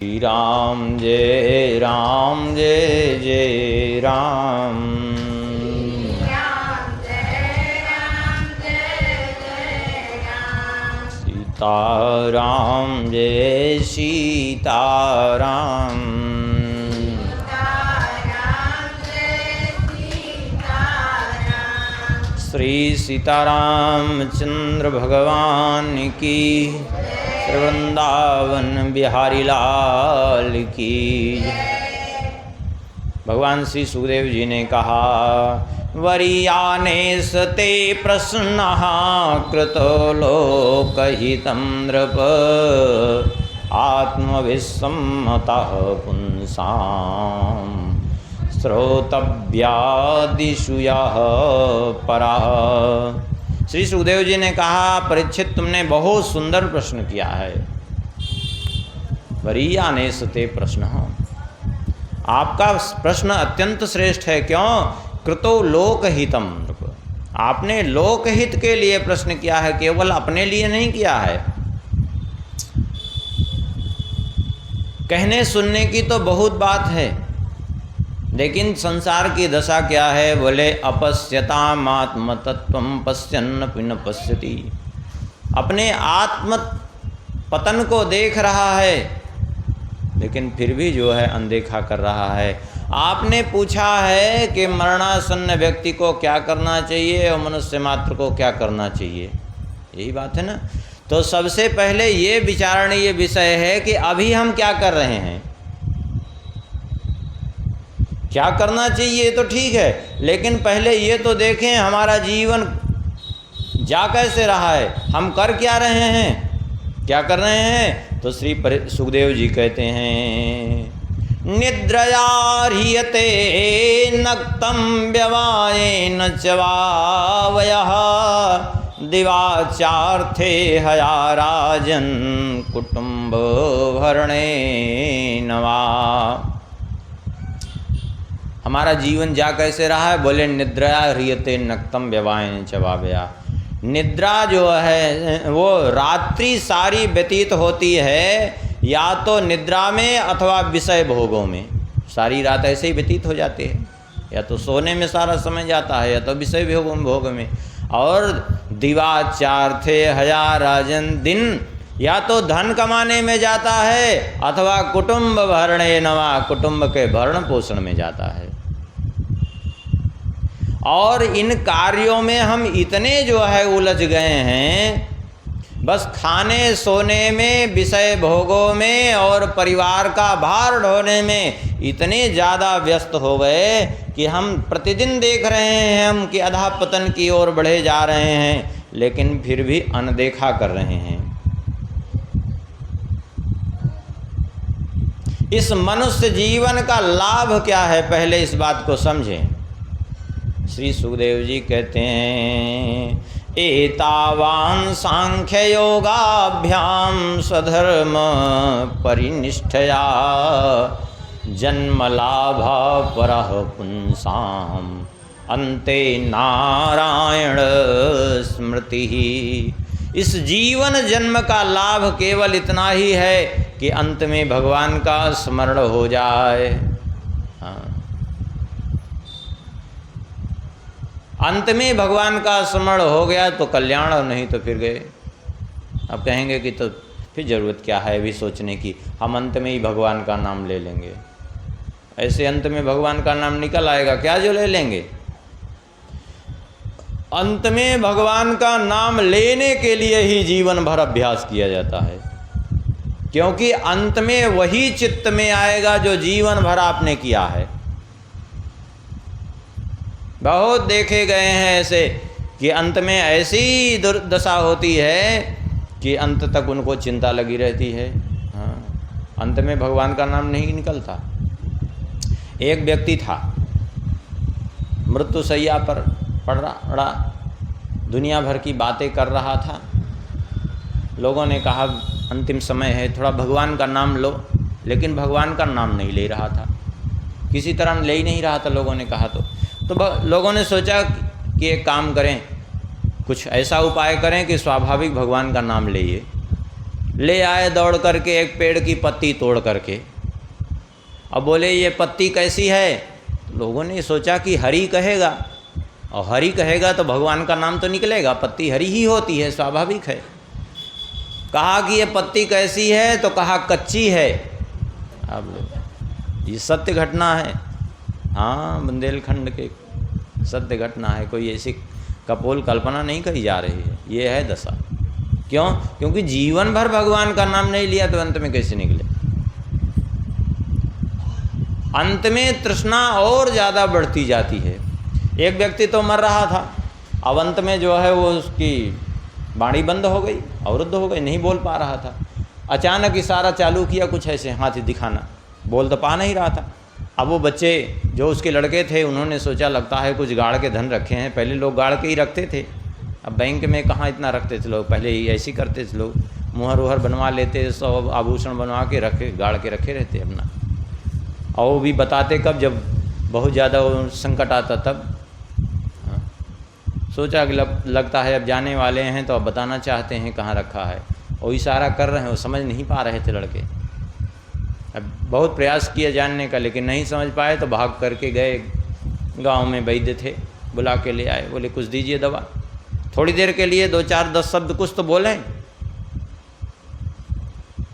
श्री राम जय जय राम। सीताराम जय सीताराम। श्री सीतारामचंद्र भगवान की, वृंदावन बिहारी लाल की। भगवान श्री सुखदेव जी ने कहा, वरीयाने सते प्रश्नः कृतो लोकहितं नृप आत्मविस्मतः पुंसाम् श्रोतव्यादिषु यः परः। श्री सुखदेव जी ने कहा, परीक्षित तुमने बहुत सुंदर प्रश्न किया है। वरीयाने सते प्रश्न, आपका प्रश्न अत्यंत श्रेष्ठ है। क्यों? कृतो लोकहितम, आपने लोकहित के लिए प्रश्न किया है, केवल अपने लिए नहीं किया है। कहने सुनने की तो बहुत बात है, लेकिन संसार की दशा क्या है? बोले अपश्यतामात्म तत्वम पश्यन्न पिन पश्यति। अपने आत्म पतन को देख रहा है, लेकिन फिर भी जो है अनदेखा कर रहा है। आपने पूछा है कि मरणासन्न व्यक्ति को क्या करना चाहिए और मनुष्य मात्र को क्या करना चाहिए, यही बात है ना। तो सबसे पहले ये विचारणीय विषय है कि अभी हम क्या कर रहे हैं। क्या करना चाहिए तो ठीक है, लेकिन पहले ये तो देखें हमारा जीवन जा कैसे रहा है, हम कर क्या रहे हैं, क्या कर रहे हैं। तो श्री सुखदेव जी कहते हैं, निद्रया ह्रियते नक्तं व्यवायेन च वावयः दिवाचार्थे हया राजन् कुटुम्ब भरणेन वा। हमारा जीवन जा कैसे रहा है? बोले निद्रया ह्रियते नक्तं व्यवायेन च वावयः। निद्रा जो है वो रात्रि सारी व्यतीत होती है, या तो निद्रा में अथवा विषय भोगों में। सारी रात ऐसे ही व्यतीत हो जाती है, या तो सोने में सारा समय जाता है, या तो विषय भोग में। और दिवाचार्थे हया राजन, दिन या तो धन कमाने में जाता है अथवा कुटुंब भरणे नवा, कुटुंब के भरण पोषण में जाता है। और इन कार्यों में हम इतने जो है उलझ गए हैं, बस खाने सोने में, विषय भोगों में और परिवार का भार ढोने में इतने ज़्यादा व्यस्त हो गए कि हम प्रतिदिन देख रहे हैं हम कि अधःपतन की ओर बढ़े जा रहे हैं, लेकिन फिर भी अनदेखा कर रहे हैं। इस मनुष्य जीवन का लाभ क्या है, पहले इस बात को समझें। श्री सुखदेव जी कहते हैं, एतावान सांख्य योगाभ्याम स्वधर्म परिनिष्ठया जन्म लाभा परः पुंसाम अन्ते नारायण स्मृति। इस जीवन जन्म का लाभ केवल इतना ही है कि अंत में भगवान का स्मरण हो जाए। अंत में भगवान का स्मरण हो गया तो कल्याण, और नहीं तो फिर गए। अब कहेंगे कि तो फिर ज़रूरत क्या है अभी सोचने की, हम अंत में ही भगवान का नाम ले लेंगे। ऐसे अंत में भगवान का नाम निकल आएगा क्या जो ले लेंगे? अंत में भगवान का नाम लेने के लिए ही जीवन भर अभ्यास किया जाता है, क्योंकि अंत में वही चित्त में आएगा जो जीवन भर आपने किया है। बहुत देखे गए हैं ऐसे कि अंत में ऐसी दुर्दशा होती है कि अंत तक उनको चिंता लगी रहती है। हाँ, अंत में भगवान का नाम नहीं निकलता। एक व्यक्ति था, मृत्युशैया पर पड़ा, दुनिया भर की बातें कर रहा था। लोगों ने कहा अंतिम समय है, थोड़ा भगवान का नाम लो, लेकिन भगवान का नाम नहीं ले रहा था, किसी तरह ले ही नहीं रहा था। लोगों ने कहा तो लोगों ने सोचा कि एक काम करें, कुछ ऐसा उपाय करें कि स्वाभाविक भगवान का नाम ले। ले आए दौड़ करके एक पेड़ की पत्ती तोड़ करके। अब बोले ये पत्ती कैसी है? तो लोगों ने सोचा कि हरी कहेगा, और हरी कहेगा तो भगवान का नाम तो निकलेगा, पत्ती हरी ही होती है, स्वाभाविक है। कहा कि ये पत्ती कैसी है? तो कहा कच्ची है। अब ये सत्य घटना है, हाँ, बुंदेलखंड के सत्य घटना है, कोई ऐसी कपोल कल्पना नहीं करी जा रही है। ये है दशा। क्यों? क्योंकि जीवन भर भगवान का नाम नहीं लिया तो अंत में कैसे निकले? अंत में तृष्णा और ज़्यादा बढ़ती जाती है। एक व्यक्ति तो मर रहा था, अब अंत में जो है वो उसकी वाणी बंद हो गई, अवरुद्ध हो गई, नहीं बोल पा रहा था। अचानक इशारा चालू किया, कुछ ऐसे हाथ दिखाना, बोल तो पा नहीं रहा था। अब वो बच्चे जो उसके लड़के थे उन्होंने सोचा लगता है कुछ गाड़ के धन रखे हैं। पहले लोग गाड़ के ही रखते थे, अब बैंक में कहाँ इतना रखते थे लोग, पहले ही ऐसे ही करते थे लोग, मुहर वुहर बनवा लेते, सब आभूषण बनवा के रखे, गाड़ के रखे रहते अपना। और वो भी बताते कब, जब बहुत ज़्यादा संकट आता तब। सोचा कि लगता है अब जाने वाले हैं तो अब बताना चाहते हैं कहाँ रखा है, और इशारा कर रहे हैं, वो समझ नहीं पा रहे थे लड़के। अब बहुत प्रयास किया जानने का, लेकिन नहीं समझ पाए तो भाग करके गए। गांव में वैद्य थे, बुला के ले आए, बोले कुछ दीजिए दवा। थोड़ी देर के लिए 2-4-10 शब्द कुछ तो बोले।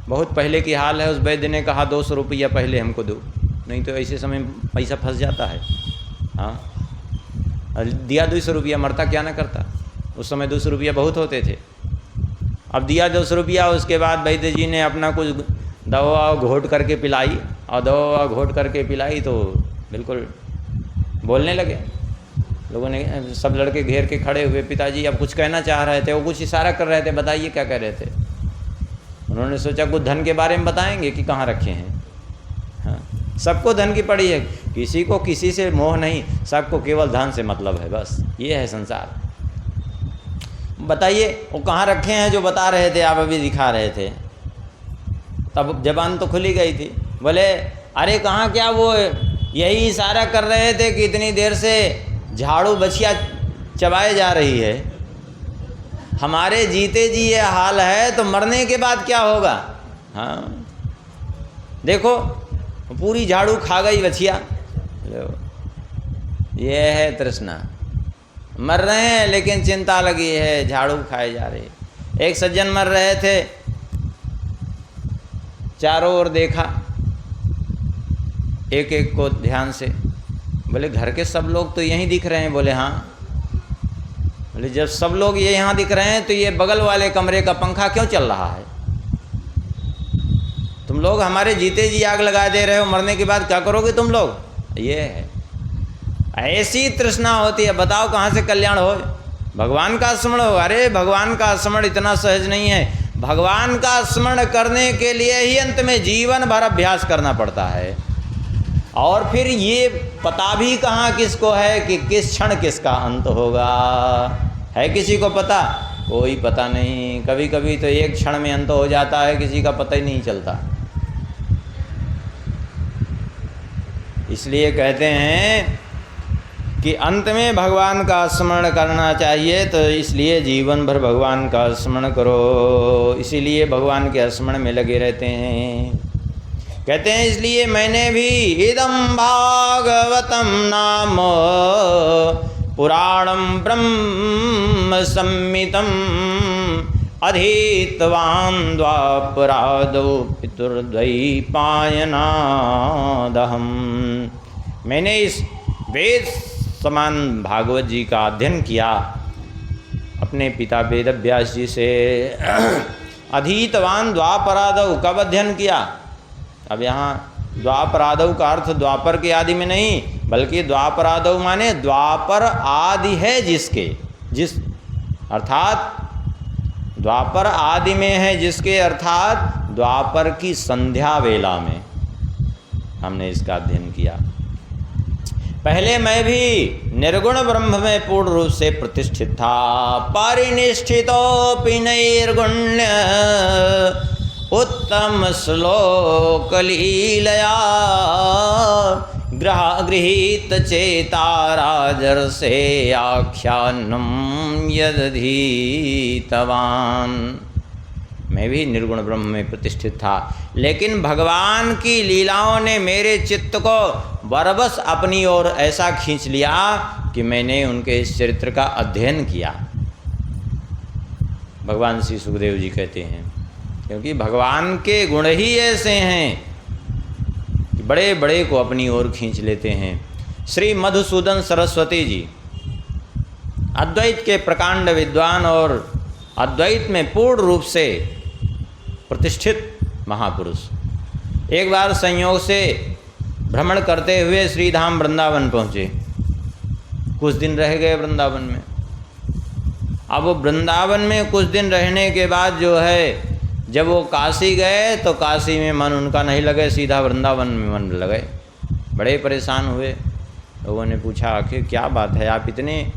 बहुत पहले की हाल है, उस वैद्य ने कहा 200 रुपया पहले हमको दो, नहीं तो ऐसे समय पैसा फंस जाता है। हाँ, दिया 200 रुपया, मरता क्या ना करता। उस समय 200 रुपया बहुत होते थे। अब दिया 200 रुपया, उसके बाद वैद्य जी ने अपना कुछ दवा घोट करके पिलाई, और दवा घोट करके पिलाई तो बिल्कुल बोलने लगे। लोगों ने, सब लड़के घेर के खड़े हुए, पिताजी अब कुछ कहना चाह रहे थे, वो कुछ इशारा कर रहे थे, बताइए क्या कह रहे थे। उन्होंने सोचा कुछ धन के बारे में बताएंगे कि कहाँ रखे हैं। हाँ, सबको धन की पड़ी है, किसी को किसी से मोह नहीं, सबको केवल धन से मतलब है, बस ये है संसार। बताइए वो कहाँ रखे हैं जो बता रहे थे, आप अभी दिखा रहे थे। तब जबान तो खुली गई थी। बोले अरे कहाँ, क्या वो यही इशारा कर रहे थे कि इतनी देर से झाड़ू बछिया चबाए जा रही है। हमारे जीते जी ये हाल है तो मरने के बाद क्या होगा? हाँ देखो, पूरी झाड़ू खा गई बछिया। ये है तृष्णा। मर रहे हैं लेकिन चिंता लगी है, झाड़ू खाए जा रही है। एक सज्जन मर रहे थे, चारों ओर देखा, एक एक को ध्यान से। बोले घर के सब लोग तो यहीं दिख रहे हैं। बोले हाँ। बोले जब सब लोग ये यहाँ दिख रहे हैं तो ये बगल वाले कमरे का पंखा क्यों चल रहा है? तुम लोग हमारे जीते जी आग लगा दे रहे हो, मरने के बाद क्या करोगे तुम लोग? ये है, ऐसी तृष्णा होती है। बताओ कहाँ से कल्याण हो? भगवान का स्मरण हो। अरे भगवान का स्मरण इतना सहज नहीं है। भगवान का स्मरण करने के लिए ही अंत में जीवन भर अभ्यास करना पड़ता है। और फिर ये पता भी कहाँ किसको है कि किस क्षण किसका अंत होगा। है किसी को पता? कोई पता नहीं। कभी कभी तो एक क्षण में अंत हो जाता है, किसी का पता ही नहीं चलता। इसलिए कहते हैं कि अंत में भगवान का स्मरण करना चाहिए, तो इसलिए जीवन भर भगवान का स्मरण करो। इसीलिए भगवान के स्मरण में लगे रहते हैं। कहते हैं इसलिए मैंने भी इदं भागवतम नाम पुराणम ब्रह्म संहितम अधीतवान् द्वापरादौ पितुर्द्वैपायनादहम्। मैंने इस वेद समान भागवत जी का अध्ययन किया अपने पिता वेद व्यास जी से। अधीतवान द्वापरादौ, कब अध्ययन किया? अब यहाँ द्वापरादौ का अर्थ द्वापर के आदि में नहीं, बल्कि द्वापरादौ माने द्वापर आदि है जिसके, जिस अर्थात द्वापर आदि में है जिसके, अर्थात द्वापर की संध्या वेला में हमने इसका अध्ययन किया। पहले मैं भी निर्गुण ब्रह्म में पूर्ण रूप से प्रतिष्ठित था। परिनिष्ठितोऽपि नैर्गुण्य उत्तम श्लोक लीलया गृहीत चेता राजर्षे आख्यानम यदधीतवान्। मैं भी निर्गुण ब्रह्म में प्रतिष्ठित था, लेकिन भगवान की लीलाओं ने मेरे चित्त को बरबस अपनी ओर ऐसा खींच लिया कि मैंने उनके इस चरित्र का अध्ययन किया। भगवान श्री सुखदेव जी कहते हैं, क्योंकि भगवान के गुण ही ऐसे हैं कि बड़े बड़े को अपनी ओर खींच लेते हैं। श्री मधुसूदन सरस्वती जी अद्वैत के प्रकांड विद्वान और अद्वैत में पूर्ण रूप से प्रतिष्ठित महापुरुष, एक बार संयोग से भ्रमण करते हुए श्रीधाम वृंदावन पहुँचे। कुछ दिन रह गए वृंदावन में। अब वो वृंदावन में कुछ दिन रहने के बाद जो है, जब वो काशी गए तो काशी में मन उनका नहीं लगे, सीधा वृंदावन में मन लगे। बड़े परेशान हुए। लोगों ने पूछा, आखिर क्या बात है, आप इतने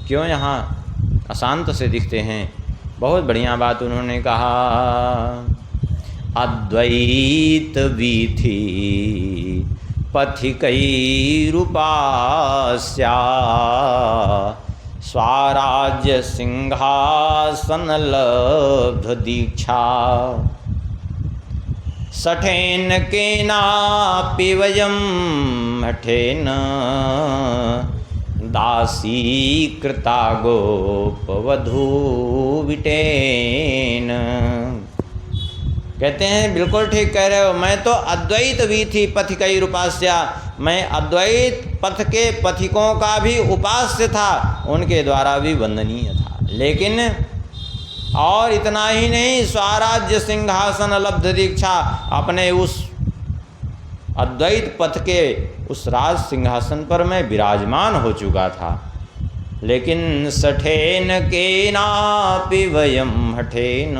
क्यों यहाँ अशांत से दिखते हैं? बहुत बढ़िया बात उन्होंने कहा, अद्वैत वीथि पथिकैरुपास्या स्वराज्य सिंहासन लब्ध दीक्षा सठेन केनापि वयं हठेन दासी कृता गोपवधू विटेन। कहते हैं बिल्कुल ठीक कह रहे हो, मैं तो अद्वैत वीथि पथिकै रूपास्या, मैं अद्वैत पथ के पथिकों का भी उपास्य था, उनके द्वारा भी वंदनीय था। लेकिन और इतना ही नहीं, स्वराज्य सिंहासन लब्ध दीक्षा, अपने उस अद्वैत पथ के उस राज सिंहासन पर मैं विराजमान हो चुका था। लेकिन सठेन केनापि वयं हठेन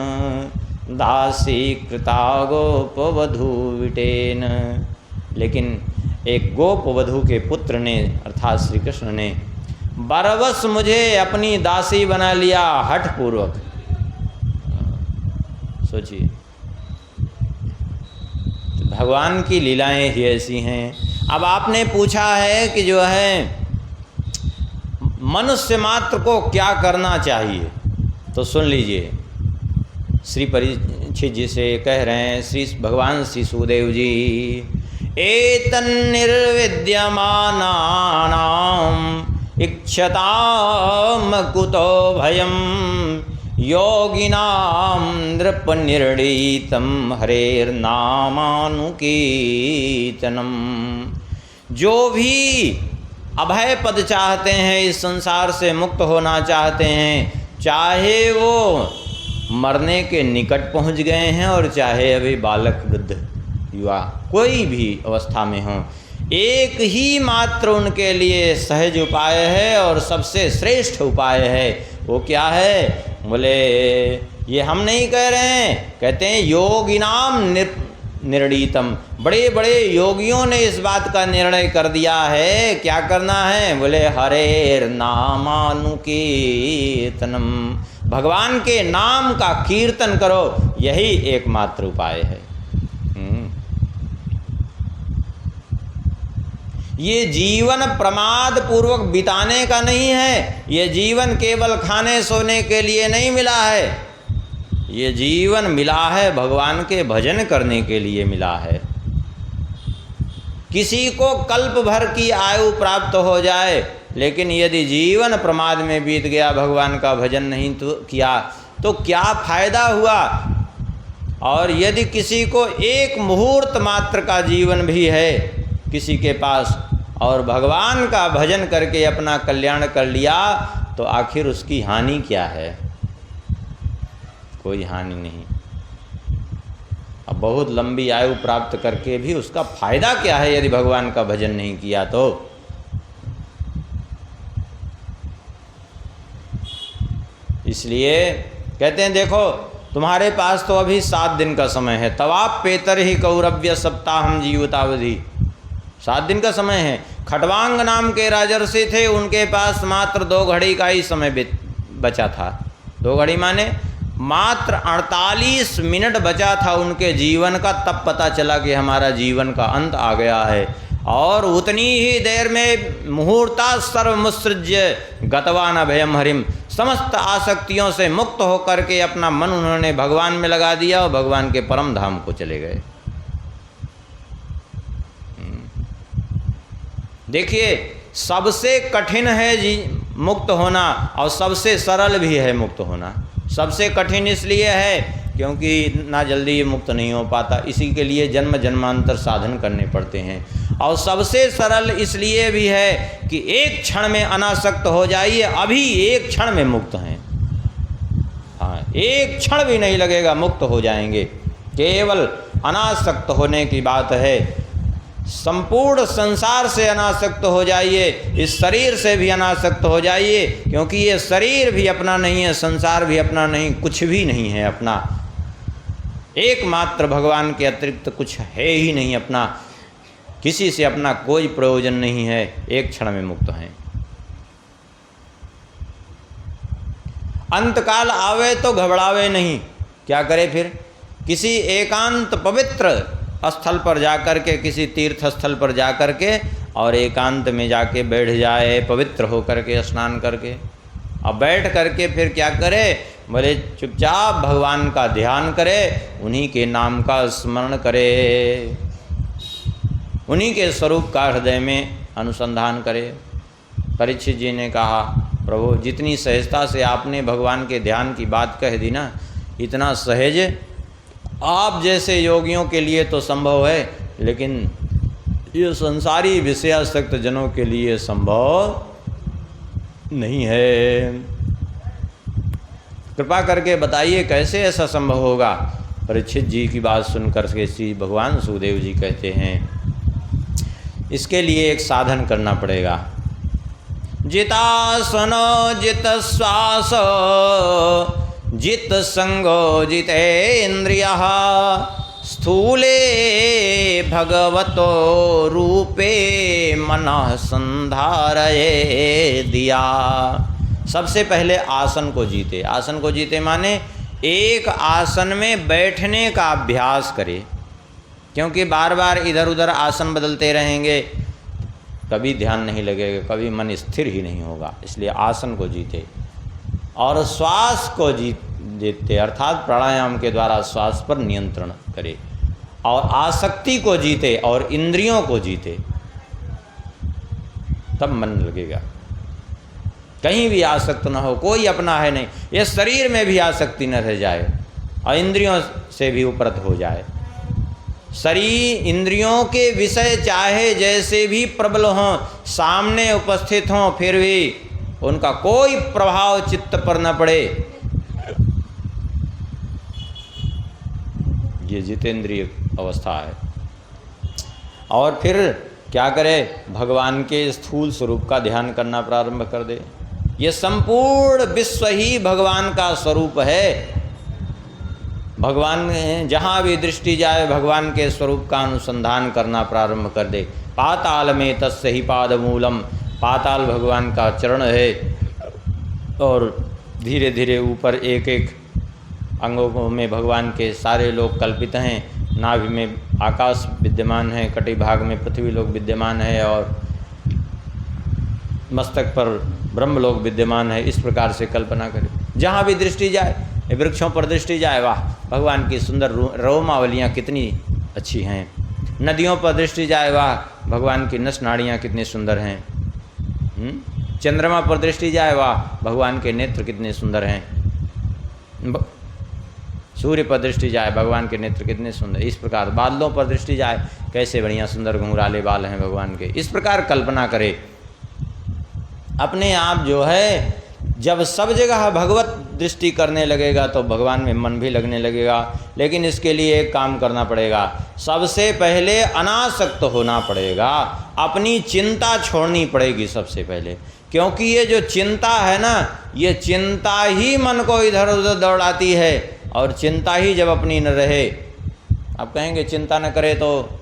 दासी कृता गोपवधू विटेन। लेकिन एक गोपवधू के पुत्र ने अर्थात श्री कृष्ण ने बरबस मुझे अपनी दासी बना लिया, हठ पूर्वक। सोचिए, तो भगवान की लीलाएं ही ऐसी हैं। अब आपने पूछा है कि जो है मनुष्य मात्र को क्या करना चाहिए, तो सुन लीजिए। श्री परीक्षित जी से कह रहे हैं श्री भगवान श्री सुखदेव जी, एतन्निर्विद्यमानानां इक्षताम कुतो भयं योगिनां नृपनिर्णीतं हरेर्नामानुकीर्तनम्। जो भी अभय पद चाहते हैं, इस संसार से मुक्त होना चाहते हैं, चाहे वो मरने के निकट पहुंच गए हैं और चाहे अभी बालक वृद्ध युवा कोई भी अवस्था में हो, एक ही मात्र उनके लिए सहज उपाय है और सबसे श्रेष्ठ उपाय है। वो क्या है? बोले ये हम नहीं कह रहे हैं, कहते हैं योगिनाम निर्णीतम, बड़े बड़े योगियों ने इस बात का निर्णय कर दिया है। क्या करना है? बोले हरेर नामानुकीर्तनम, भगवान के नाम का कीर्तन करो, यही एकमात्र उपाय है। ये जीवन प्रमाद पूर्वक बिताने का नहीं है, ये जीवन केवल खाने सोने के लिए नहीं मिला है, ये जीवन मिला है भगवान के भजन करने के लिए मिला है। किसी को कल्प भर की आयु प्राप्त हो जाए, लेकिन यदि जीवन प्रमाद में बीत गया, भगवान का भजन नहीं तो किया, तो क्या फायदा हुआ? और यदि किसी को एक मुहूर्त मात्र का जीवन भी है किसी के पास, और भगवान का भजन करके अपना कल्याण कर लिया, तो आखिर उसकी हानि क्या है? कोई हानि नहीं। अब बहुत लंबी आयु प्राप्त करके भी उसका फायदा क्या है यदि भगवान का भजन नहीं किया तो? इसलिए कहते हैं देखो, तुम्हारे पास तो अभी 7 दिन का समय है, तवाप पेतर ही कौरव्य सप्ताहम जीवितावधि, 7 दिन का समय है। खटवांग नाम के राजर्षि थे, उनके पास मात्र 2 घड़ी का ही समय बचा था। 2 घड़ी माने मात्र 48 मिनट बचा था उनके जीवन का, तब पता चला कि हमारा जीवन का अंत आ गया है। और उतनी ही देर में मुहूर्ता सर्वमुत्सृज्य गतवान अभयम हरिम, समस्त आसक्तियों से मुक्त होकर के अपना मन उन्होंने भगवान में लगा दिया और भगवान के परम धाम को चले गए। देखिए, सबसे कठिन है जी मुक्त होना और सबसे सरल भी है मुक्त होना। सबसे कठिन इसलिए है क्योंकि ना जल्दी मुक्त नहीं हो पाता, इसी के लिए जन्म जन्मांतर साधन करने पड़ते हैं। और सबसे सरल इसलिए भी है कि एक क्षण में अनासक्त हो जाइए, अभी एक क्षण में मुक्त हैं। हाँ, एक क्षण भी नहीं लगेगा, मुक्त हो जाएंगे। केवल अनासक्त होने की बात है। संपूर्ण संसार से अनासक्त हो जाइए, इस शरीर से भी अनासक्त हो जाइए, क्योंकि ये शरीर भी अपना नहीं है, संसार भी अपना नहीं, कुछ भी नहीं है अपना। एकमात्र भगवान के अतिरिक्त कुछ है ही नहीं अपना, किसी से अपना कोई प्रयोजन नहीं है। एक क्षण में मुक्त हैं। अंतकाल आवे तो घबरावे नहीं। क्या करे फिर? किसी एकांत पवित्र स्थल पर जाकर के, किसी तीर्थ स्थल पर जाकर के और एकांत में जाके बैठ जाए, पवित्र होकर के स्नान करके। अब बैठ करके फिर क्या करे? बोले चुपचाप भगवान का ध्यान करे, उन्हीं के नाम का स्मरण करे, उन्हीं के स्वरूप का हृदय में अनुसंधान करे। परीक्षित जी ने कहा, प्रभु जितनी सहजता से आपने भगवान के ध्यान की बात कह दी ना, इतना सहज आप जैसे योगियों के लिए तो संभव है, लेकिन ये संसारी विषयासक्त जनों के लिए संभव नहीं है। कृपा करके बताइए कैसे ऐसा संभव होगा? परीक्षित जी की बात सुनकर के श्री भगवान सुखदेव जी कहते हैं, इसके लिए एक साधन करना पड़ेगा। जितासनो जित श्वास जित संगो जितेन्द्रियः स्थूले भगवतो रूपे मनः संधारये दिया। सबसे पहले आसन को जीते। आसन को जीते माने एक आसन में बैठने का अभ्यास करे, क्योंकि बार बार इधर उधर आसन बदलते रहेंगे, कभी ध्यान नहीं लगेगा, कभी मन स्थिर ही नहीं होगा। इसलिए आसन को जीते और श्वास को जीते, अर्थात प्राणायाम के द्वारा श्वास पर नियंत्रण करे, और आसक्ति को जीते और इंद्रियों को जीते, तब मन लगेगा। कहीं भी आसक्त न हो, कोई अपना है नहीं, ये शरीर में भी आसक्ति न रह जाए और इंद्रियों से भी उपरत हो जाए। शरीर इंद्रियों के विषय चाहे जैसे भी प्रबल हों, सामने उपस्थित हों, फिर भी उनका कोई प्रभाव चित्त पर न पड़े, ये जितेंद्रिय अवस्था है। और फिर क्या करे? भगवान के स्थूल स्वरूप का ध्यान करना प्रारंभ कर दे। ये संपूर्ण विश्व ही भगवान का स्वरूप है। भगवान जहाँ भी दृष्टि जाए भगवान के स्वरूप का अनुसंधान करना प्रारंभ कर दे। पाताल में तस्य ही पादमूलम, पाताल भगवान का चरण है, और धीरे धीरे ऊपर एक एक अंगों में भगवान के सारे लोग कल्पित हैं। नाभि में आकाश विद्यमान है, कटी भाग में पृथ्वी लोग विद्यमान है, और मस्तक पर ब्रह्म लोग विद्यमान है। इस प्रकार से कल्पना करें। जहाँ भी दृष्टि जाए, वृक्षों पर दृष्टि जाए, वाह भगवान की सुंदर रोमावलियाँ कितनी अच्छी हैं। नदियों पर दृष्टि जाए, वाह भगवान की नस नाड़ियाँ कितनी सुंदर हैं। चंद्रमा पर दृष्टि जाए, वाह भगवान के नेत्र कितने सुंदर हैं। सूर्य पर दृष्टि जाए, भगवान के नेत्र कितने सुंदर। इस प्रकार बादलों पर दृष्टि जाए, कैसे बढ़िया सुंदर घुंघराले बाल हैं भगवान के। इस प्रकार कल्पना करे। अपने आप जो है, जब सब जगह भगवत दृष्टि करने लगेगा तो भगवान में मन भी लगने लगेगा। लेकिन इसके लिए एक काम करना पड़ेगा। सबसे पहले अनासक्त होना पड़ेगा, अपनी चिंता छोड़नी पड़ेगी सबसे पहले। क्योंकि ये जो चिंता है ना, ये चिंता ही मन को इधर उधर दौड़ाती है, और चिंता ही जब अपनी न रहे, आप कहेंगे चिंता न करे तो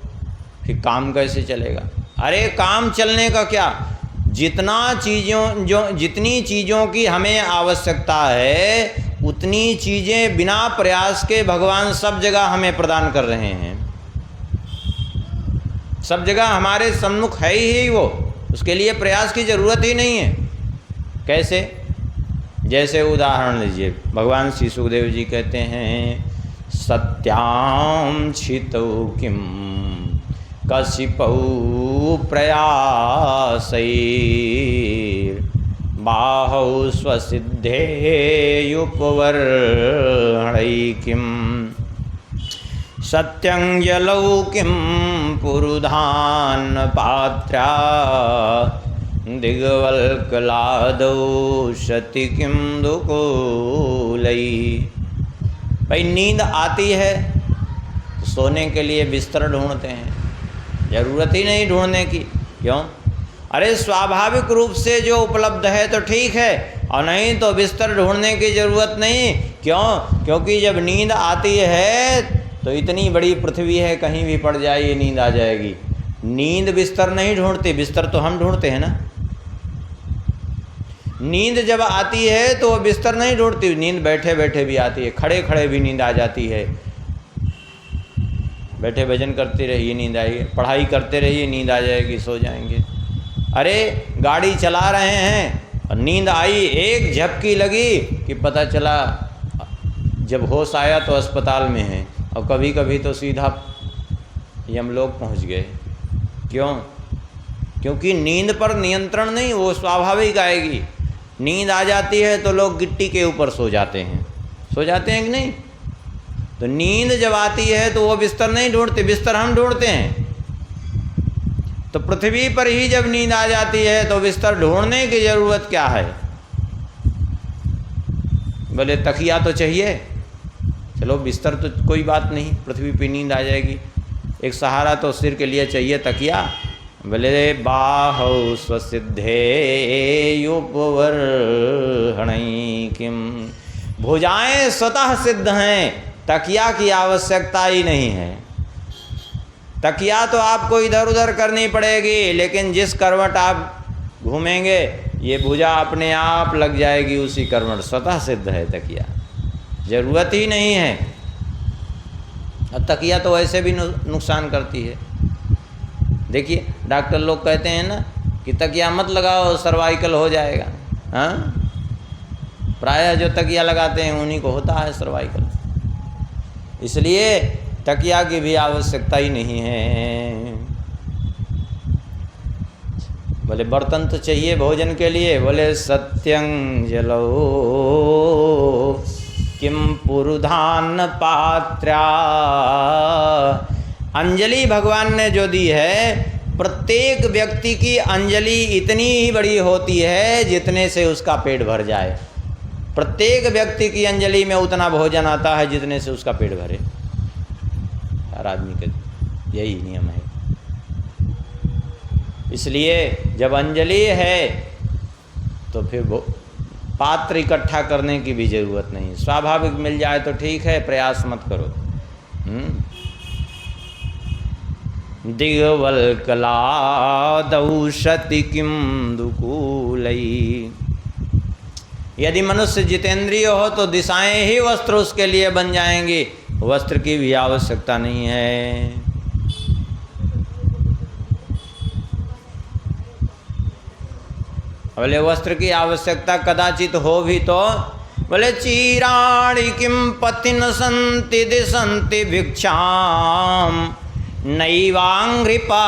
फिर काम कैसे चलेगा? अरे काम चलने का क्या, जितनी चीज़ों की हमें आवश्यकता है उतनी चीज़ें बिना प्रयास के भगवान सब जगह हमें प्रदान कर रहे हैं। सब जगह हमारे सम्मुख है ही वो, उसके लिए प्रयास की ज़रूरत ही नहीं है। कैसे? जैसे उदाहरण लीजिए, भगवान श्री सुखदेव जी कहते हैं सत्यां छितौ किम कशिपौ प्रयासैर् बाहौ स्वसिद्धेयुपवर्हणैकिं सत्यंजलौ किं पुरुधान पात्रा दिग्वल्कलादौ शति किं दुकूलै। भाई नींद आती है तो सोने के लिए बिस्तर ढूंढते हैं, ज़रूरत ही नहीं ढूंढने की। क्यों? अरे स्वाभाविक रूप से जो उपलब्ध है तो ठीक है, और नहीं तो बिस्तर ढूंढने की ज़रूरत नहीं। क्यों? क्योंकि जब नींद आती है तो इतनी बड़ी पृथ्वी है, कहीं भी पड़ जाए ये नींद आ जाएगी। नींद बिस्तर नहीं ढूंढती, बिस्तर तो हम ढूंढते हैं ना। नींद जब आती है तो वो बिस्तर नहीं ढूंढती, नींद बैठे बैठे भी आती है, खड़े खड़े भी नींद आ जाती है। बैठे भजन करते रहिए नींद आएगी, पढ़ाई करते रहिए नींद आ जाएगी, सो जाएंगे। अरे गाड़ी चला रहे हैं और नींद आई, एक झपकी लगी कि पता चला जब होश आया तो अस्पताल में है, और कभी कभी तो सीधा यमलोक पहुंच गए। क्यों? क्योंकि नींद पर नियंत्रण नहीं, वो स्वाभाविक आएगी। नींद आ जाती है तो लोग गिट्टी के ऊपर सो जाते हैं, सो जाते हैं कि नहीं? तो नींद जब आती है तो वो बिस्तर नहीं ढूंढते, बिस्तर हम ढूंढते हैं। तो पृथ्वी पर ही जब नींद आ जाती है तो बिस्तर ढूंढने की जरूरत क्या है? बोले तकिया तो चाहिए, चलो बिस्तर तो कोई बात नहीं, पृथ्वी पर नींद आ जाएगी। एक सहारा तो सिर के लिए चाहिए, तकिया। बोले बाहौ स्वसिद्धेयुपवर्हणैकिं, भुजाएं स्वतः सिद्ध हैं, तकिया की आवश्यकता ही नहीं है। तकिया तो आपको इधर उधर करनी पड़ेगी, लेकिन जिस करवट आप घूमेंगे ये भुजा अपने आप लग जाएगी उसी करवट, स्वतः सिद्ध है तकिया, ज़रूरत ही नहीं है। और तकिया तो वैसे भी नुकसान करती है। देखिए डॉक्टर लोग कहते हैं ना कि तकिया मत लगाओ, सर्वाइकल हो जाएगा। हाँ, प्रायः जो तकिया लगाते हैं उन्हीं को होता है सर्वाइकल, इसलिए तकिया की भी आवश्यकता ही नहीं है। बोले बर्तन तो चाहिए भोजन के लिए, बोले सत्यं जलो किम पुरुधान पात्रा। अंजलि भगवान ने जो दी है, प्रत्येक व्यक्ति की अंजलि इतनी ही बड़ी होती है जितने से उसका पेट भर जाए। प्रत्येक व्यक्ति की अंजलि में उतना भोजन आता है जितने से उसका पेट भरे। हर आदमी का यही नियम है। इसलिए जब अंजलि है तो फिर पात्र इकट्ठा करने की भी जरूरत नहीं, स्वाभाविक मिल जाए तो ठीक है, प्रयास मत करो। दिग्वल्कलादौ शति किं दुकूलै। यदि मनुष्य जितेंद्रिय हो तो दिशाएं ही वस्त्र उसके लिए बन जाएंगी, वस्त्र की भी आवश्यकता नहीं है। बोले वस्त्र की आवश्यकता कदाचित हो भी तो, बोले चीराणि किं पतिन सन्ति दिशन्ति भिक्षाम नैवांघ्रिपा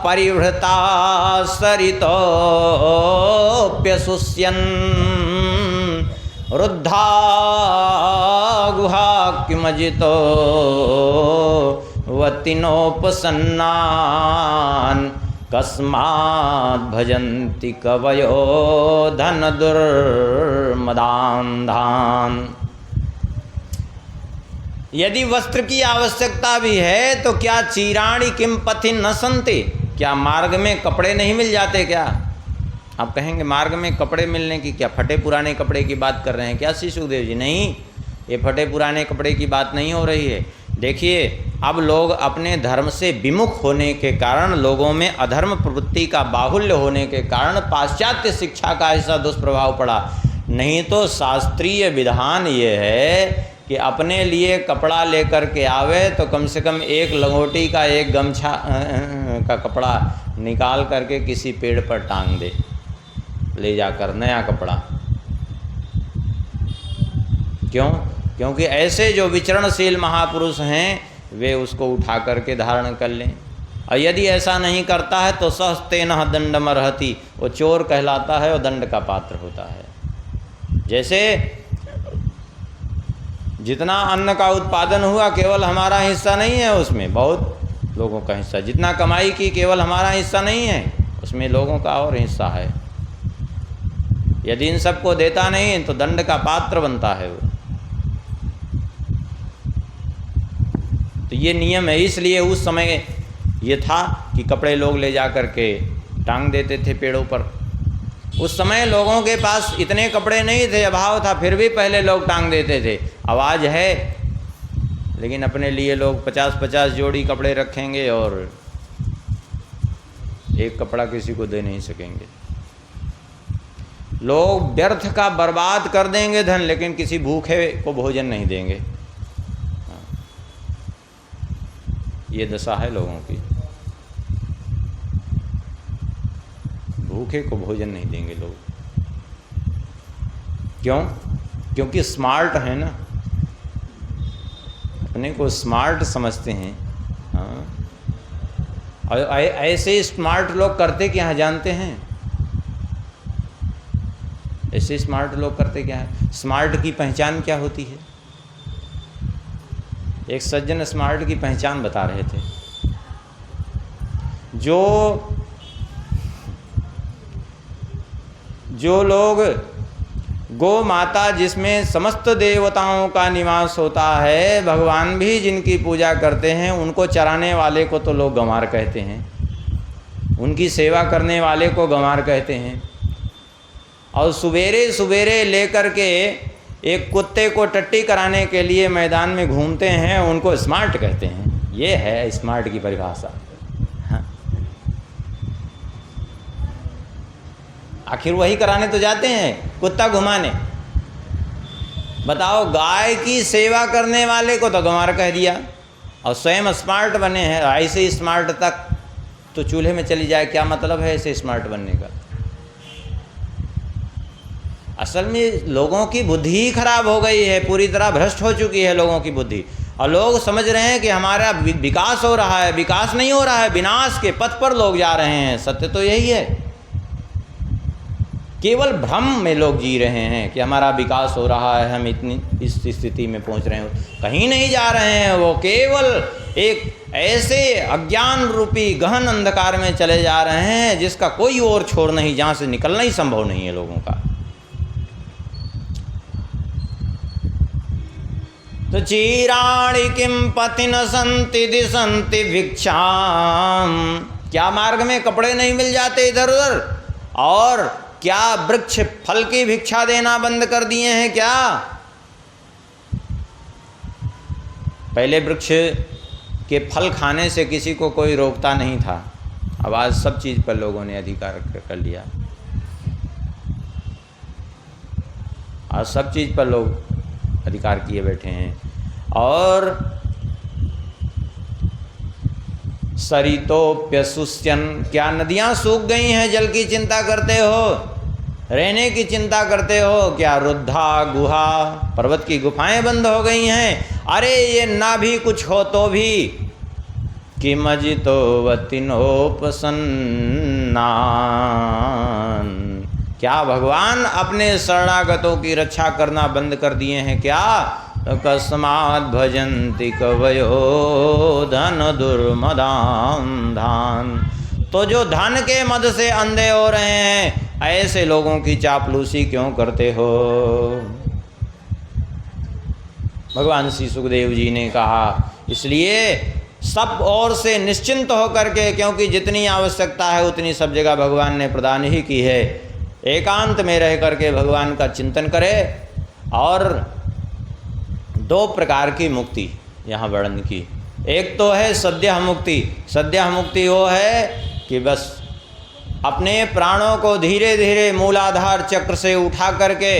परिवृता सरितोप्यसुष्यन् रुद्धा गुहा किमजितो वतिनोपसन्नान् कस्मात् भजन्ति कवयो धन दुर्मदान्धान्। यदि वस्त्र की आवश्यकता भी है तो क्या चीराणि किम पथि न सन्ति, क्या मार्ग में कपड़े नहीं मिल जाते क्या? आप कहेंगे मार्ग में कपड़े मिलने की क्या, फटे पुराने कपड़े की बात कर रहे हैं क्या श्री सुखदेव जी? नहीं, ये फटे पुराने कपड़े की बात नहीं हो रही है। देखिए अब लोग अपने धर्म से विमुख होने के कारण, लोगों में अधर्म प्रवृत्ति का बाहुल्य होने के कारण पाश्चात्य शिक्षा का ऐसा दुष्प्रभाव पड़ा। नहीं तो शास्त्रीय विधान ये है कि अपने लिए कपड़ा लेकर के आवे तो कम से कम एक लंगोटी का, एक गमछा का कपड़ा निकाल करके किसी पेड़ पर टांग दे। ले जाकर नया कपड़ा। क्यों? क्योंकि ऐसे जो विचरणशील महापुरुष हैं वे उसको उठा करके धारण कर लें। और यदि ऐसा नहीं करता है तो सहस्तेन दंडमर्हति, वो चोर कहलाता है और दंड का पात्र होता है। जैसे जितना अन्न का उत्पादन हुआ केवल हमारा हिस्सा नहीं है, उसमें बहुत लोगों का हिस्सा। जितना कमाई की केवल हमारा हिस्सा नहीं है, उसमें लोगों का और हिस्सा है। यदि इन सबको देता नहीं तो दंड का पात्र बनता है वो। तो ये नियम है। इसलिए उस समय ये था कि कपड़े लोग ले जा कर के टांग देते थे पेड़ों पर। उस समय लोगों के पास इतने कपड़े नहीं थे, अभाव था, फिर भी पहले लोग टांग देते थे। आवाज़ है, लेकिन अपने लिए लोग 50-50 जोड़ी कपड़े रखेंगे और एक कपड़ा किसी को दे नहीं सकेंगे। लोग व्यर्थ का बर्बाद कर देंगे धन, लेकिन किसी भूखे को भोजन नहीं देंगे। ये दशा है लोगों की। भूखे को भोजन नहीं देंगे लोग। क्यों? क्योंकि स्मार्ट है ना, अपने को स्मार्ट समझते हैं। हाँ, और ऐसे स्मार्ट लोग करते क्या है जानते हैं? ऐसे स्मार्ट लोग करते क्या है? स्मार्ट की पहचान क्या होती है? एक सज्जन स्मार्ट की पहचान बता रहे थे। जो लोग गो माता जिसमें समस्त देवताओं का निवास होता है, भगवान भी जिनकी पूजा करते हैं, उनको चराने वाले को तो लोग गंवार कहते हैं, उनकी सेवा करने वाले को गंवार कहते हैं। और सवेरे सवेरे लेकर के एक कुत्ते को टट्टी कराने के लिए मैदान में घूमते हैं, उनको स्मार्ट कहते हैं। ये है स्मार्ट की परिभाषा। आखिर वही कराने तो जाते हैं, कुत्ता घुमाने। बताओ, गाय की सेवा करने वाले को तो गंवार कह दिया और स्वयं स्मार्ट बने हैं। ऐसे स्मार्ट तक तो चूल्हे में चली जाए, क्या मतलब है ऐसे स्मार्ट बनने का? असल में लोगों की बुद्धि ही खराब हो गई है, पूरी तरह भ्रष्ट हो चुकी है लोगों की बुद्धि। और लोग समझ रहे हैं कि हमारा विकास हो रहा है। विकास नहीं हो रहा है, विनाश के पथ पर लोग जा रहे हैं। सत्य तो यही है। केवल भ्रम में लोग जी रहे हैं कि हमारा विकास हो रहा है, हम इतनी इस स्थिति में पहुंच रहे हैं। कहीं नहीं जा रहे हैं, वो केवल एक ऐसे अज्ञान रूपी गहन अंधकार में चले जा रहे हैं जिसका कोई और छोर नहीं, जहाँ से निकलना ही संभव नहीं है लोगों का। तो चीराणि किम पति न संति दिशंति भिक्षाम, क्या मार्ग में कपड़े नहीं मिल जाते इधर उधर? और क्या वृक्ष फल की भिक्षा देना बंद कर दिए हैं क्या? पहले वृक्ष के फल खाने से किसी को कोई रोकता नहीं था, अब आज सब चीज पर लोगों ने अधिकार कर लिया। आज सब चीज पर लोग अधिकार किए बैठे हैं। और सरितोप्यसुष्यन्, क्या नदियां सूख गई हैं जल की चिंता करते हो? रहने की चिंता करते हो क्या? रुद्धा गुहा, पर्वत की गुफाएं बंद हो गई हैं। अरे ये ना भी कुछ हो तो भी किमजितो वतिनोपसन्नान, क्या भगवान अपने शरणागतों की रक्षा करना बंद कर दिए हैं क्या? कस्मात् भजन्ति कवयो धन दुर्मदां धान, तो जो धन के मद से अंधे हो रहे हैं, ऐसे लोगों की चापलूसी क्यों करते हो? भगवान श्री सुखदेव जी ने कहा। इसलिए सब ओर से निश्चिंत होकर के, क्योंकि जितनी आवश्यकता है उतनी सब जगह भगवान ने प्रदान ही की है। एकांत में रह करके भगवान का चिंतन करे। और दो प्रकार की मुक्ति यहाँ वर्णन की। एक तो है सद्यः मुक्ति। सद्यः मुक्ति वो है कि बस अपने प्राणों को धीरे धीरे मूलाधार चक्र से उठा करके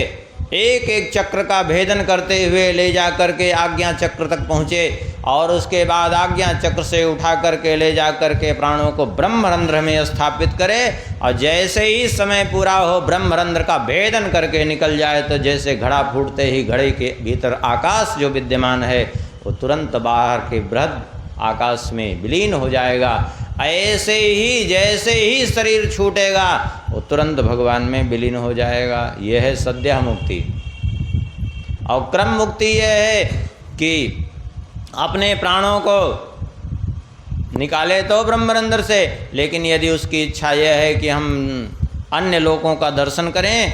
एक एक चक्र का भेदन करते हुए ले जा करके आज्ञा चक्र तक पहुँचे और उसके बाद आज्ञा चक्र से उठा करके ले जा करके प्राणों को ब्रह्मरंध्र में स्थापित करे। और जैसे ही समय पूरा हो ब्रह्मरंध्र का भेदन करके निकल जाए तो जैसे घड़ा फूटते ही घड़े के भीतर आकाश जो विद्यमान है वो तुरंत बाहर के बृहद आकाश में विलीन हो जाएगा। ऐसे ही जैसे ही शरीर छूटेगा वो तुरंत भगवान में विलीन हो जाएगा। यह है सद्यः मुक्ति। और क्रम मुक्ति यह है कि अपने प्राणों को निकाले तो ब्रह्मरंध्र से, लेकिन यदि उसकी इच्छा यह है कि हम अन्य लोगों का दर्शन करें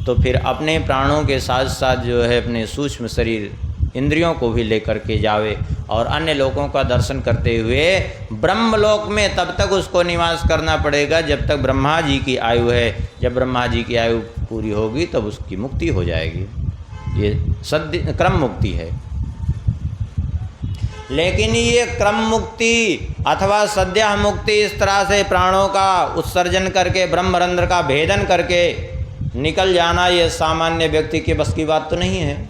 तो फिर अपने प्राणों के साथ साथ जो है अपने सूक्ष्म शरीर इंद्रियों को भी लेकर के जावे और अन्य लोगों का दर्शन करते हुए ब्रह्मलोक में तब तक उसको निवास करना पड़ेगा जब तक ब्रह्मा जी की आयु है। जब ब्रह्मा जी की आयु पूरी होगी तब उसकी मुक्ति हो जाएगी। ये सद्य क्रम मुक्ति है। लेकिन ये क्रम मुक्ति अथवा सद्यः मुक्ति इस तरह से प्राणों का उत्सर्जन करके ब्रह्मरंध्र का भेदन करके निकल जाना, ये सामान्य व्यक्ति के बस की बात तो नहीं है।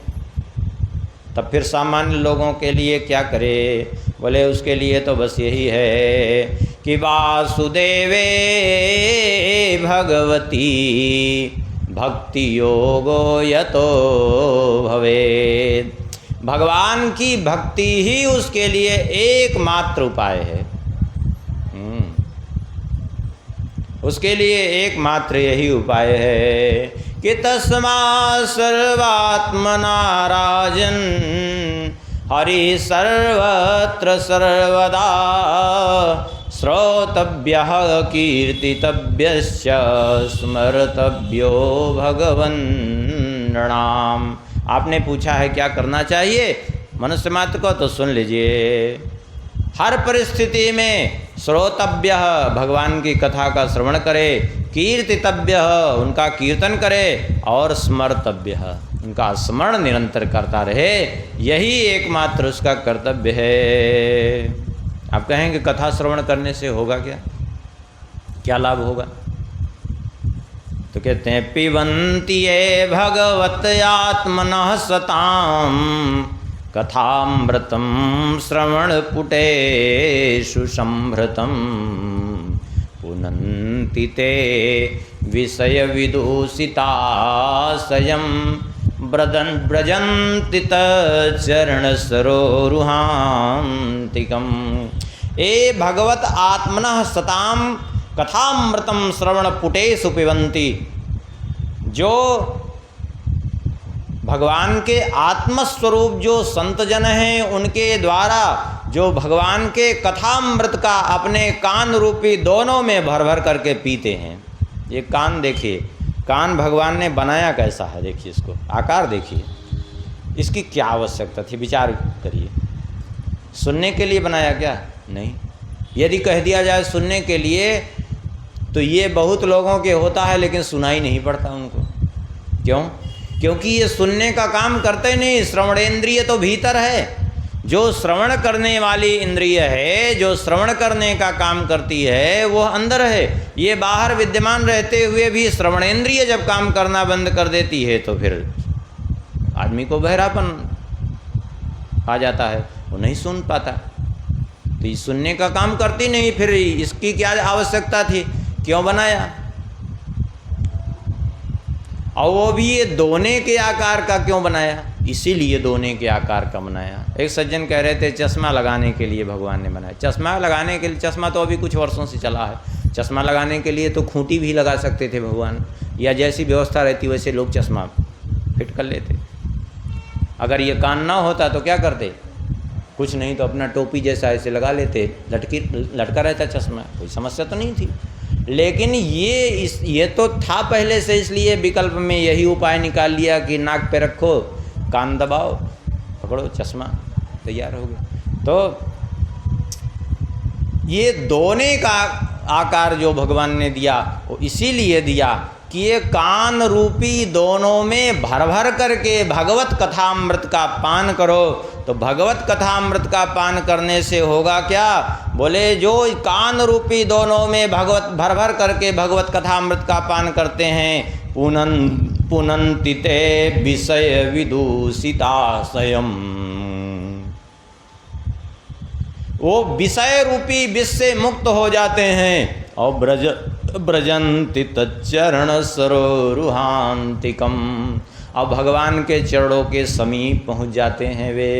तब फिर सामान्य लोगों के लिए क्या करे? बोले उसके लिए तो बस यही है कि वासुदेवे भगवती भक्ति योगो यतो भवेत्। भगवान की भक्ति ही उसके लिए एकमात्र उपाय है। उसके लिए एकमात्र यही उपाय है कि तस्मा सर्वात्मना राजन हरि सर्वत्र सर्वदा श्रोतव्यः कीर्तितव्यश्च स्मर्तव्यो भगवन् नृणाम्। आपने पूछा है क्या करना चाहिए मनुष्य मात्र को, तो सुन लीजिए। हर परिस्थिति में श्रोतव्य भगवान की कथा का श्रवण करे, कीर्तितव्य उनका कीर्तन करे और स्मर्तव्य उनका स्मरण निरंतर करता रहे। यही एकमात्र उसका कर्तव्य है। आप कहेंगे कथा श्रवण करने से होगा क्या? क्या लाभ होगा? तो कहते हैं पिबन्ति ये भगवत आत्मनः सताम कथामृतं श्रवणपुटेषु संभृतं पुनन्ति ते विषयविदूषिताशयं व्रजन्ति तच्चरणसरोरुहान्तिकम्। ए भगवत आत्मनः सताम कथामृतं श्रवणपुटेषु पिबन्ति। जो भगवान के आत्मस्वरूप जो संत जन हैं उनके द्वारा जो भगवान के कथामृत का अपने कान रूपी दोनों में भर भर करके पीते हैं। ये कान देखिए, कान भगवान ने बनाया कैसा है, देखिए इसको, आकार देखिए, इसकी क्या आवश्यकता थी? विचार करिए। सुनने के लिए बनाया क्या? नहीं। यदि कह दिया जाए सुनने के लिए तो ये बहुत लोगों के होता है लेकिन सुनाई नहीं पड़ता उनको। क्यों? क्योंकि ये सुनने का काम करते नहीं। श्रवणेंद्रिय तो भीतर है, जो श्रवण करने वाली इंद्रिय है, जो श्रवण करने का काम करती है वो अंदर है। ये बाहर विद्यमान रहते हुए भी श्रवणेंद्रिय जब काम करना बंद कर देती है तो फिर आदमी को बहरापन आ जाता है, वो नहीं सुन पाता। तो ये सुनने का काम करती नहीं, फिर इसकी क्या आवश्यकता थी? क्यों बनाया? और वो भी ये दोने के आकार का क्यों बनाया? इसीलिए दोने के आकार का बनाया। एक सज्जन कह रहे थे चश्मा लगाने के लिए भगवान ने बनाया। चश्मा लगाने के लिए, चश्मा तो अभी कुछ वर्षों से चला है। चश्मा लगाने के लिए तो खूंटी भी लगा सकते थे भगवान, या जैसी व्यवस्था रहती वैसे लोग चश्मा फिट कर लेते। अगर ये कान ना होता तो क्या करते? कुछ नहीं तो अपना टोपी जैसा ऐसे लगा लेते, लटका रहता चश्मा, कोई समस्या तो नहीं थी। लेकिन ये तो था पहले से, इसलिए विकल्प में यही उपाय निकाल लिया कि नाक पे रखो, कान दबाओ, पकड़ो चश्मा, तैयार हो गया। तो ये दोने का आकार जो भगवान ने दिया वो इसीलिए दिया कि ये कान रूपी दोनों में भर भर करके भगवत कथामृत का पान करो। तो भगवत कथामृत का पान करने से होगा क्या? बोले जो कान रूपी दोनों में भगवत भर भर करके भगवत कथामृत का पान करते हैं, पुनन्ति ते विषय विदूषिताशयम्। वो विषय रूपी विष से मुक्त हो जाते हैं और ब्रजंति तच्चरण सरोरुहांतिकम, और भगवान के चरणों के समीप पहुंच जाते हैं वे।